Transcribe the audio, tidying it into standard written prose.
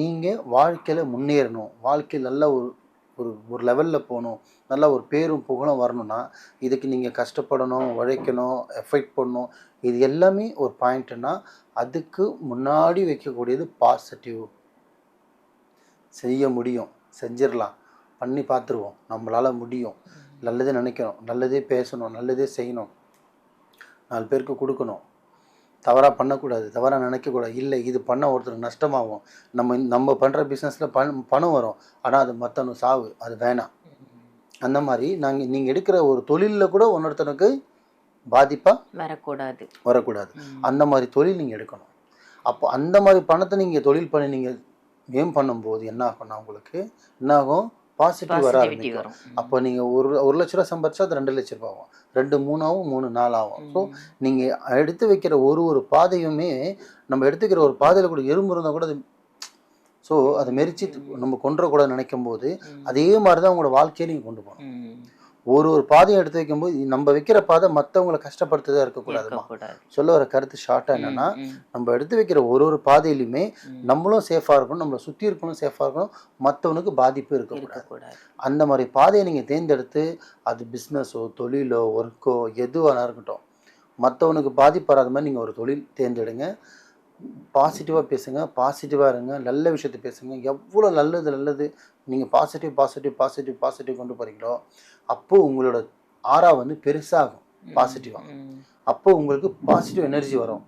நீங்கள் வாழ்க்கையில் முன்னேறணும், வாழ்க்கையில் நல்ல ஒரு ஒரு ஒரு லெவலில் போகணும், நல்ல ஒரு பேரும் புகழும் வரணும்னா இதுக்கு நீங்கள் கஷ்டப்படணும், உழைக்கணும், எஃபெக்ட் பண்ணணும். இது எல்லாமே ஒரு பாயிண்ட்டுன்னா அதுக்கு முன்னாடி வைக்கக்கூடியது பாசிட்டிவ். செய்ய முடியும், செஞ்சிடலாம், பண்ணி பார்த்துருவோம், நம்மளால் முடியும், நல்லதே நினைக்கணும், நல்லதே பேசணும், நல்லதே செய்யணும், 4 பேருக்கு கொடுக்கணும், தவறாக பண்ணக்கூடாது, தவறாக நினைக்கக்கூடாது. இல்லை இது பண்ண ஒருத்தர் நஷ்டமாகும், நம்ம பண்ணுற பிஸ்னஸில் பணம் வரும், ஆனால் அது மற்றவனுக்கு சாவு, அது வேணாம். அந்த மாதிரி நீங்கள் எடுக்கிற ஒரு தொழிலில் கூட இன்னொருத்தனுக்கு பாதிப்பாக வரக்கூடாது. அந்த மாதிரி தொழில் நீங்கள் எடுக்கணும். அப்போ அந்த மாதிரி பணத்தை நீங்கள் தொழில் பண்ணி நீங்கள் கேம் பண்ணும்போது என்ன ஆகும்னா உங்களுக்கு என்ன ஆகும், பாசிட்டிவ் வர ஆரம்பிக்கும். அப்போ நீங்கள் ஒரு லட்ச ரூபா சம்பாரிச்சா அது 2 லட்ச ரூபா ஆகும், 2 3 ஆகும், 3 4 ஆகும். ஸோ நீங்கள் எடுத்து வைக்கிற ஒரு பாதையுமே, நம்ம எடுத்துக்கிற ஒரு பாதையில் கூட எறும்பு இருந்தால் கூட அது ஸோ அதை மெரிச்சு நம்ம கொண்டுறக்கூடாது நினைக்கும் போது அதே மாதிரி தான் உங்களோட வாழ்க்கையை நீங்கள் கொண்டு போகணும். ஒரு பாதையை எடுத்து வைக்கும்போது நம்ம வைக்கிற பாதை மற்றவங்களை கஷ்டப்படுத்ததா இருக்கக்கூடாதுமா. சொல்ல வர கருத்து ஷார்ட்டாக என்னன்னா, நம்ம எடுத்து வைக்கிற ஒரு பாதையிலுமே நம்மளும் சேஃபாக இருக்கணும், நம்மளை சுற்றி இருக்கணும் சேஃபாக இருக்கணும், மற்றவனுக்கு பாதிப்பு இருக்கக்கூடாது. அந்த மாதிரி பாதையை நீங்கள் தேர்ந்தெடுத்து அது பிஸ்னஸோ தொழிலோ ஒர்க்கோ எதுவாக இருக்கட்டும், மற்றவனுக்கு பாதிப்பு வராத மாதிரி நீங்கள் ஒரு தொழில் தேர்ந்தெடுங்க. பாசிட்டிவாக பேசுங்க, பாசிட்டிவாக இருங்க, நல்ல விஷயத்தை பேசுங்க. எவ்வளோ நல்லது நீங்கள் பாசிட்டிவ் கொண்டு போகிறீங்களோ அப்போது உங்களோட ஆரா வந்து பெருசாகும் பாசிட்டிவாக. அப்போ உங்களுக்கு பாசிட்டிவ் எனர்ஜி வரும்.